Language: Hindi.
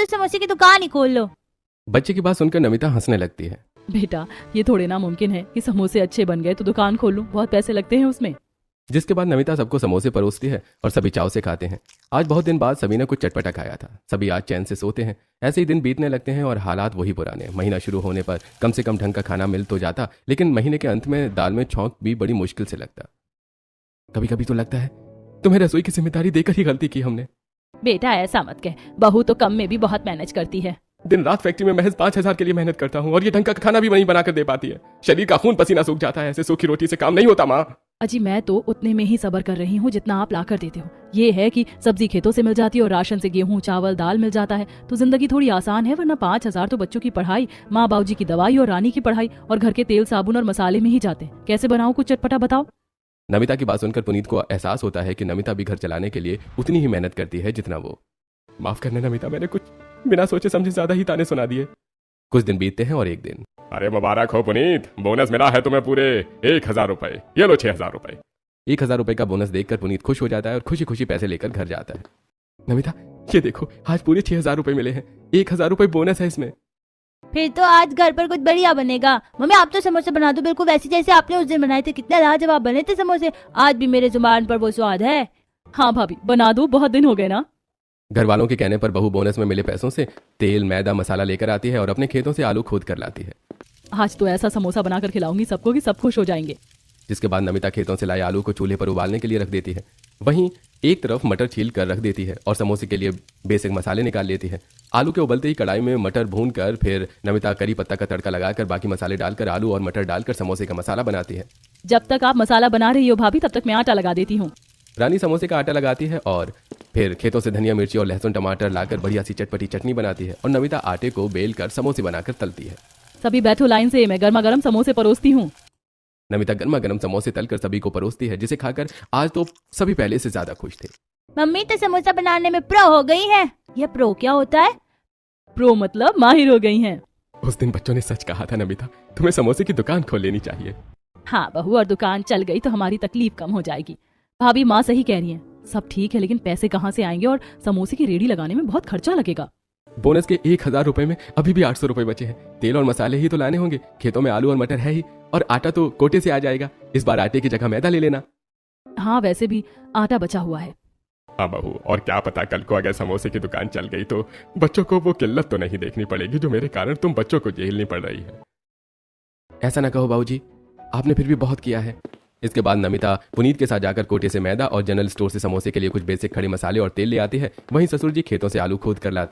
तो समोसे की दुकान ही खोल लो। बच्चे की बात सुनकर नमिता हंसने लगती है। बेटा, ये थोड़े ना मुमकिन है कि समोसे अच्छे बन गए तो दुकान खोल लूं, बहुत पैसे लगते हैं उसमें। जिसके बाद नमिता सबको समोसे परोसती है और सभी चाव से खाते हैं। आज बहुत दिन बाद सभी ने कुछ चटपटा खाया था। सभी आज चैन से सोते हैं। ऐसे ही दिन बीतने लगते हैं और हालात वही पुराने। महीना शुरू होने पर कम से कम ढंग का खाना मिल तो जाता, लेकिन महीने के अंत में दाल में छौंक भी बड़ी मुश्किल से लगता। कभी कभी तो लगता है तुम्हें रसोई की जिम्मेदारी देकर ही गलती की हमने। बेटा ऐसा मत कह, बहू तो कम में भी बहुत मैनेज करती है। दिन रात फैक्ट्री में महज 5,000 के लिए मेहनत करता हूँ और ये ढंग का खाना भी नहीं बनाकर दे पाती है। शरीर का खून पसीना सूख जाता है। ऐसे सूखी रोटी से काम नहीं होता माँ। अजी मैं तो उतने में ही सब्र कर रही हूँ जितना आप लाकर देते हो। ये है कि सब्जी खेतों से मिल जाती है और राशन से गेहूं चावल दाल मिल जाता है तो जिंदगी थोड़ी आसान है, वरना 5,000 तो बच्चों की पढ़ाई, माँ बाबूजी की दवाई और रानी की पढ़ाई और घर के तेल साबुन और मसाले में ही जाते हैं। कैसे बनाऊं कुछ चटपटा बताओ। नमिता की बात सुनकर पुनीत को एहसास होता है कि नमिता भी घर चलाने के लिए उतनी ही मेहनत करती है जितना वो। माफ करना नमिता, मैंने कुछ बिना सोचे समझे ज्यादा ही ताने सुना दिए। कुछ दिन बीतते हैं और एक दिन, अरे मुबारक हो पुनीत, बोनस मिला है तुम्हें पूरे 1,000 रुपए। ये लो 6,000 रुपए। 1,000 रुपए का बोनस देखकर पुनीत खुश हो जाता है और खुशी खुशी पैसे लेकर घर जाता है। नमिता ये देखो, आज पूरे 6,000 रुपए मिले हैं। 1,000 रुपए बोनस है इसमें। फिर तो आज घर पर कुछ बढ़िया बनेगा। मम्मी आप तो समोसे बना दो बिल्कुल वैसे जैसे आपने उस दिन बनाए थे। कितने लाजवाब बने थे समोसे। आज भी मेरे जुबान पर वो स्वाद है। हाँ भाभी बना दो, बहुत दिन हो गए ना। घर वालों के कहने पर बहू बोनस में मिले पैसों से तेल मैदा मसाला लेकर आती है और अपने खेतों से आलू खोद कर लाती है। आज तो ऐसा समोसा बनाकर खिलाऊंगी सबको कि सब खुश हो जाएंगे। जिसके बाद नमिता खेतों से लाए आलू को चूल्हे पर उबालने के लिए रख देती है। वहीं एक तरफ मटर छील कर रख देती है और समोसे के लिए बेसिक मसाले निकाल लेती है। आलू के उबलते ही कढ़ाई में मटर भून कर फिर नमिता करी पत्ता का तड़का लगाकर बाकी मसाले डालकर आलू और मटर डालकर समोसे का मसाला बनाती है। जब तक आप मसाला बना रही हो भाभी, तब तक मैं आटा लगा देती हूँ। रानी समोसे का आटा लगाती है और फिर खेतों से धनिया मिर्ची और लहसुन टमाटर लाकर बढ़िया सी चटपटी चटनी बनाती है और नमिता आटे को बेल कर समोसे बनाकर तलती है। सभी बैठो लाइन से, मैं गर्मा गर्म समोसे परोसती हूँ। नमिता गर्मा गर्म समोसे तलकर सभी को परोसती है, जिसे खाकर आज तो सभी पहले से ज्यादा खुश थे। मम्मी तो समोसा बनाने में प्रो हो गई है। ये प्रो क्या होता है? प्रो मतलब माहिर हो गई हैं। उस दिन बच्चों ने सच कहा था नमिता, तुम्हें समोसे की दुकान खोल लेनी चाहिए। हाँ बहू, और दुकान चल गई तो हमारी तकलीफ कम हो जाएगी। भाभी माँ सही कह रही है, सब ठीक है लेकिन पैसे कहाँ से आएंगे और समोसे की रेडी लगाने में बहुत खर्चा लगेगा। बोनस के 1,000 रुपए में अभी भी 800 रुपए बचे हैं। तेल और मसाले ही तो लाने होंगे। खेतों में आलू और मटर है ही और आटा तो कोटे से आ जाएगा। इस बार आटे की जगह मैदा ले लेना। हाँ वैसे भी आटा बचा हुआ है। हाँ बहू, और क्या पता कल को अगर समोसे की दुकान चल गई तो बच्चों को वो किल्लत तो नहीं देखनी पड़ेगी जो मेरे कारण तुम बच्चों को झेलनी पड़ रही है। ऐसा ना कहो बाबूजी, आपने फिर भी बहुत किया है। इसके बाद नमिता पुनीत के साथ जाकर कोटे से मैदा और जनरल स्टोर से समोसे के लिए कुछ बेसिक खड़े मसाले और तेल ले आती है। वहीं ससुर जी खेतों से आलू खोद कर लाते हैं।